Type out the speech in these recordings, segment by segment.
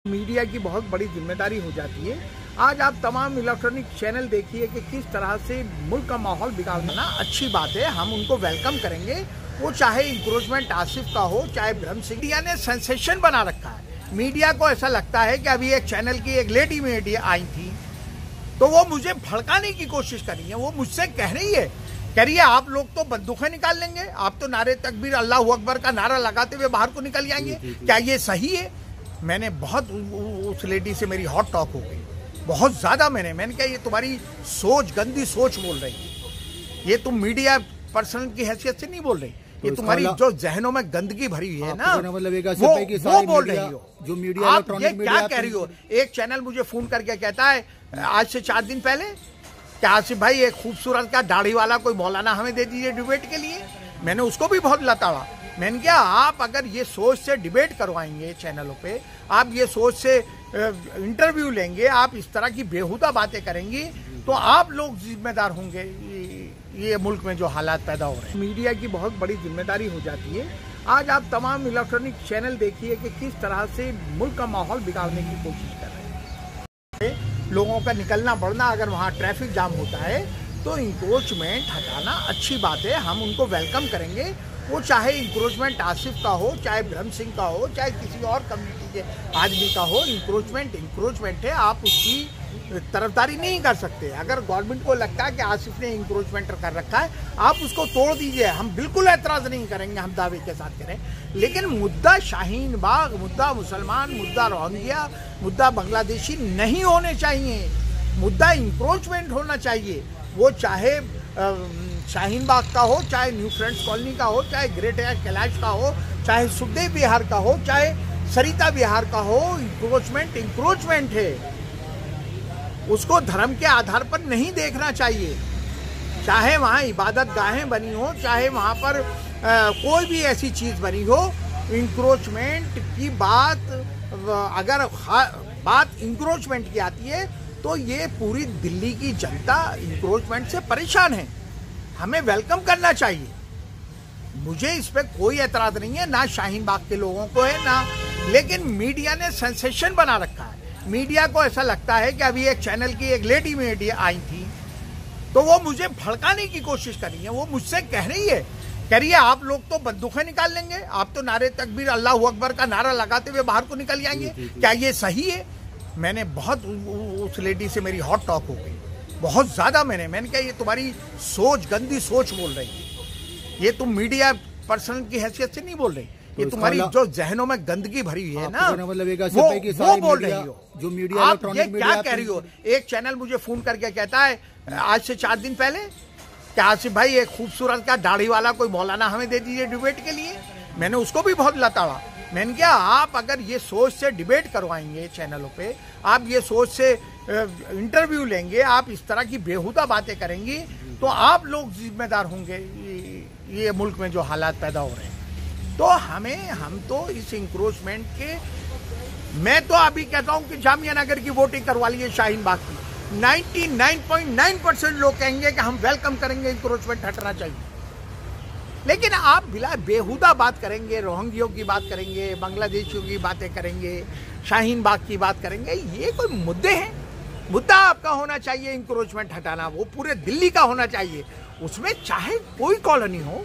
Media की बहुत बड़ी जिम्मेदारी हो जाती है। आज आप तमाम इलेक्ट्रॉनिक चैनल देखिए कि किस तरह से मुल्क का माहौल बिगाड़ना अच्छी बात है, हम उनको वेलकम करेंगे। वो चाहे इंक्रोचमेंट आसिफ का हो, चाहे ब्रह्म सिंह। मीडिया ने सेंसेशन बना रखा है। मीडिया को ऐसा लगता है कि अभी एक चैनल की एक लेडी मीडिया आई थी तो वो मुझे भड़काने की कोशिश कर रही है। वो मुझसे कह रही है आप लोग तो बंदूकें निकाल लेंगे, आप तो नारे तकबीर अल्लाह अकबर का नारा लगाते हुए बाहर को निकल जाएंगे, क्या ये सही है? मैंने बहुत उस लेडी से मेरी हॉट टॉक हो गई, बहुत ज्यादा। मैंने कहा ये तुम्हारी सोच, गंदी सोच बोल रही है, ये तुम मीडिया पर्सन की हैसियत से नहीं बोल रही, ये तुम्हारी जो जहनों में गंदगी भरी हुई है ना, वो बोल रही हो। जो मीडिया आप ये क्या कह रही हो? एक चैनल मुझे फोन करके कहता है आज से 4 दिन पहले, क्या आसिफ भाई एक खूबसूरत का दाढ़ी वाला कोई मौलाना हमें दे दीजिए डिबेट के लिए। मैंने उसको भी बहुत लताड़ा। मैंने कहा आप अगर ये सोच से डिबेट करवाएंगे चैनलों पे, आप ये सोच से इंटरव्यू लेंगे, आप इस तरह की बेहुदा बातें करेंगी तो आप लोग जिम्मेदार होंगे ये मुल्क में जो हालात पैदा हो रहे हैं। मीडिया की बहुत बड़ी जिम्मेदारी हो जाती है। आज आप तमाम इलेक्ट्रॉनिक चैनल देखिए कि किस तरह से मुल्क का माहौल बिगाड़ने की कोशिश कर रहे हैं। लोगों का निकलना बढ़ना, अगर वहाँ ट्रैफिक जाम होता है तो इंक्रोचमेंट हटाना अच्छी बात है, हम उनको वेलकम करेंगे। वो चाहे इंक्रोचमेंट आसिफ का हो, चाहे ब्रह्म सिंह का हो, चाहे किसी और कम्युनिटी के आदमी का हो, इंक्रोचमेंट है, आप उसकी तरफदारी नहीं कर सकते। अगर गवर्नमेंट को लगता है कि आसिफ ने इंक्रोचमेंट कर रखा है, आप उसको तोड़ दीजिए, हम बिल्कुल एतराज नहीं करेंगे, हम दावे के साथ करें। लेकिन मुद्दा शाहीन बाग, मुद्दा मुसलमान, मुद्दा रोहिंग्या, मुद्दा बांग्लादेशी नहीं होने चाहिए, मुद्दा इंक्रोचमेंट होना चाहिए। वो चाहे शाहीन बाग का हो, चाहे न्यू फ्रेंड्स कॉलोनी का हो, चाहे ग्रेट कैलाश का हो, चाहे सुखदेव विहार का हो, चाहे सरिता विहार का हो, इंक्रोचमेंट है। उसको धर्म के आधार पर नहीं देखना चाहिए। चाहे वहाँ इबादत गाहें बनी हो, चाहे वहाँ पर कोई भी ऐसी चीज बनी हो, इंक्रोचमेंट की बात अगर बात इंक्रोचमेंट की आती है तो ये पूरी दिल्ली की जनता इंक्रोचमेंट से परेशान है, हमें वेलकम करना चाहिए। मुझे इस पे कोई एतराज नहीं है, ना शाहीन बाग के लोगों को है ना, लेकिन मीडिया ने सेंसेशन बना रखा है। मीडिया को ऐसा लगता है कि अभी एक चैनल की एक लेडी मीडिया आई थी तो वो मुझे भड़काने की कोशिश कर रही है। वो मुझसे कह रही है आप लोग तो बंदूकें निकाल लेंगे, आप तो नारे तकबीर अल्लाह अकबर का नारा लगाते हुए बाहर को निकल जाएंगे, क्या ये सही है? मैंने बहुत उस लेडी से मेरी हॉट टॉक हो गई, बहुत ज्यादा। मैंने कहा ये तुम्हारी सोच, गंदी सोच बोल रही है, ये तुम मीडिया पर्सन की हैसियत से नहीं बोल रही, ये तुम्हारी जो जहनों में गंदगी भरी हुई है ना, वो बोल रही हो। जो मीडिया आप ये क्या कह रही हो? एक चैनल मुझे फोन करके कहता है आज से 4 दिन पहले, क्या आसिफ भाई एक खूबसूरत का दाढ़ी वाला कोई मौलाना हमें दे दीजिए डिबेट के लिए। मैंने उसको भी बहुत लताड़ा। मैंने कहा आप अगर ये सोच से डिबेट करवाएंगे चैनलों पे, आप ये सोच से इंटरव्यू लेंगे, आप इस तरह की बेहुदा बातें करेंगी तो आप लोग जिम्मेदार होंगे ये मुल्क में जो हालात पैदा हो रहे हैं। तो हम तो इस इंक्रोचमेंट के, मैं तो अभी कहता हूं कि जामिया नगर की वोटिंग करवा लीजिए शाहीन बाग की, 99.9% लोग कहेंगे कि हम वेलकम करेंगे, इंक्रोचमेंट हटना चाहिए। लेकिन आप बिला बेहुदा बात करेंगे, रोहिंग्यों की बात करेंगे, बांग्लादेशियों की बातें करेंगे, शाहीन बाग की बात करेंगे, ये कोई मुद्दे हैं? मुद्दा आपका होना चाहिए इंक्रोचमेंट हटाना, वो पूरे दिल्ली का होना चाहिए। उसमें चाहे कोई कॉलोनी हो,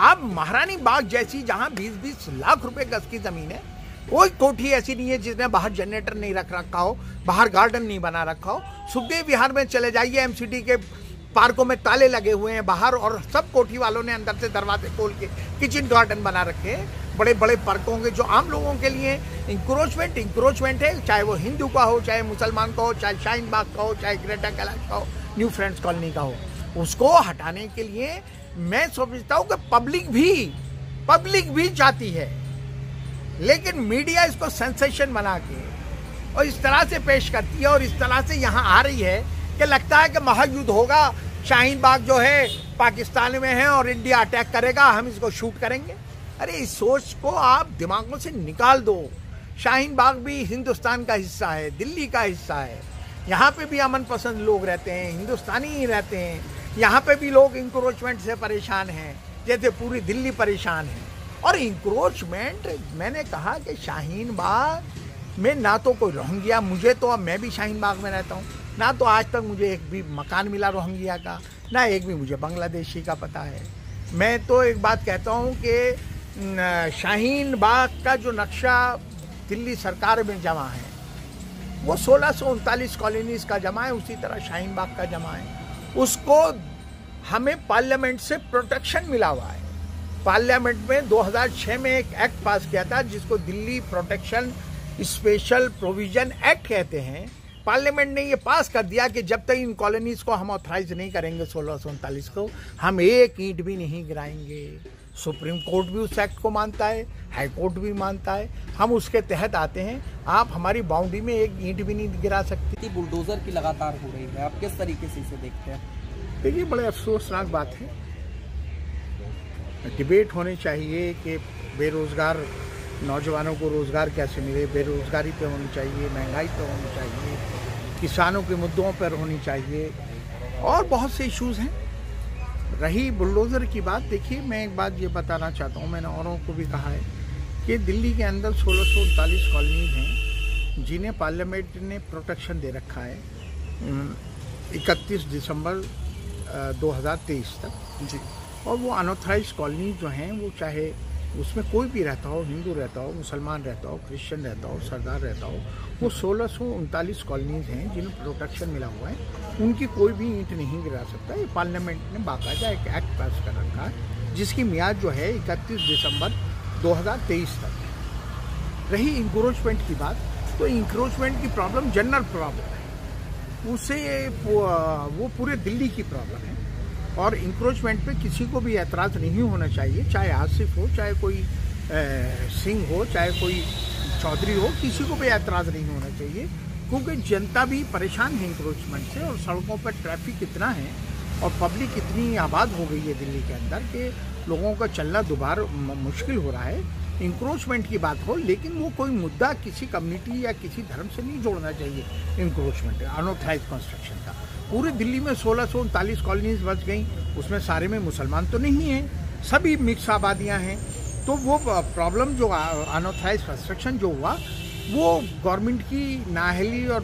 आप महारानी बाग जैसी जहां 20-20 लाख रुपए गज की जमीन है, कोई कोठी ऐसी नहीं है जिसने बाहर जनरेटर नहीं रखा हो, बाहर गार्डन नहीं बना रखा हो। सुखदेव विहार में चले जाइए, एमसीडी के पार्कों में ताले लगे हुए हैं बाहर, और सब कोठी वालों ने अंदर से दरवाजे खोल के किचन गार्डन बना रखे हैं। बड़े बड़े पार्कों के जो आम लोगों के लिए इंक्रोचमेंट है, चाहे वो हिंदू का हो, चाहे मुसलमान का हो, चाहे शाहीन बाग का हो, चाहे ग्रेटर कैलाश का हो, न्यू फ्रेंड्स कॉलोनी का हो, उसको हटाने के लिए मैं समझता हूं कि पब्लिक भी चाहती है, लेकिन मीडिया इसको सेंसेशन बना के और इस तरह से पेश करती है और इस तरह से यहाँ आ रही है कि लगता है कि महायुद्ध होगा, शाहीन बाग जो है पाकिस्तान में है और इंडिया अटैक करेगा, हम इसको शूट करेंगे। अरे इस सोच को आप दिमागों से निकाल दो। शाहीन बाग भी हिंदुस्तान का हिस्सा है, दिल्ली का हिस्सा है, यहाँ पे भी अमन पसंद लोग रहते हैं, हिंदुस्तानी ही रहते हैं, यहाँ पे भी लोग इंक्रोचमेंट से परेशान हैं जैसे पूरी दिल्ली परेशान है। और इंक्रोचमेंट, मैंने कहा कि शाहीन बाग मैं ना तो कोई रोहिंग्या, मुझे तो अब मैं भी शाहीन बाग में रहता हूँ, ना तो आज तक मुझे एक भी मकान मिला रोहिंग्या का, ना एक भी मुझे बांग्लादेशी का पता है। मैं तो एक बात कहता हूँ कि शाहीन बाग का जो नक्शा दिल्ली सरकार में जमा है वो 1639 कॉलोनीज का जमा है, उसी तरह शाहीन बाग का जमा है। उसको हमें पार्लियामेंट से प्रोटेक्शन मिला हुआ है। पार्लियामेंट में 2006 में एक एक्ट पास किया था जिसको Delhi protection special provision act कहते हैं। पार्लियामेंट ने ये पास कर दिया कि जब तक इन कॉलोनीज को हम ऑथराइज नहीं करेंगे 1639 को, हम एक ईंट भी नहीं गिराएंगे। सुप्रीम कोर्ट भी उस एक्ट को मानता है, हाई कोर्ट भी मानता है, हम उसके तहत आते हैं। आप हमारी बाउंड्री में एक ईंट भी नहीं गिरा सकते। बुलडोजर की लगातार हो रही है, आप किस तरीके से इसे देखते हैं? देखिए, बड़े अफसोसनाक बात है। डिबेट होनी चाहिए कि बेरोजगार नौजवानों को रोजगार कैसे मिले, बेरोजगारी पे होनी चाहिए, महंगाई पे होनी चाहिए, किसानों के मुद्दों पर होनी चाहिए, और बहुत से इश्यूज हैं। रही बुलडोज़र की बात, देखिए मैं एक बात ये बताना चाहता हूँ, मैंने औरों को भी कहा है कि दिल्ली के अंदर 1639 कॉलोनीज हैं जिन्हें पार्लियामेंट ने प्रोटेक्शन दे रखा है 31 दिसंबर 2023 तक जी। और वो अनऑथराइज कॉलोनी जो हैं, वो चाहे उसमें कोई भी रहता हो, हिंदू रहता हो, मुसलमान रहता हो, क्रिश्चियन रहता हो, सरदार रहता हो, वो 1639 कॉलोनीज हैं जिन्हें प्रोटेक्शन मिला हुआ है। उनकी कोई भी ईंट नहीं गिरा सकता। ये पार्लियामेंट ने बाकायदा एक एक्ट पास कर रखा है जिसकी मियाद जो है 31 दिसंबर 2023 तक है। रही इंक्रोचमेंट की बात, तो इंक्रोचमेंट की प्रॉब्लम जनरल प्रॉब्लम है, उसे वो पूरे दिल्ली की प्रॉब्लम है। और इंक्रोचमेंट पे किसी को भी एतराज़ नहीं होना चाहिए, चाहे आसिफ हो, चाहे कोई सिंह हो, चाहे कोई चौधरी हो, किसी को भी एतराज़ नहीं होना चाहिए, क्योंकि जनता भी परेशान है इंक्रोचमेंट से। और सड़कों पर ट्रैफिक इतना है और पब्लिक इतनी आबाद हो गई है दिल्ली के अंदर कि लोगों का चलना दोबारा मुश्किल हो रहा है। इंक्रोचमेंट की बात हो, लेकिन वो कोई मुद्दा किसी कम्युनिटी या किसी धर्म से नहीं जोड़ना चाहिए। इंक्रोचमेंट अनऑथराइज कंस्ट्रक्शन का पूरे दिल्ली में 1639 कॉलोनीज बच गई, उसमें सारे में मुसलमान तो नहीं हैं, सभी मिक्स आबादियां हैं। तो वो प्रॉब्लम जो अनऑथराइज कंस्ट्रक्शन जो हुआ, वो गवर्नमेंट की नाअहली और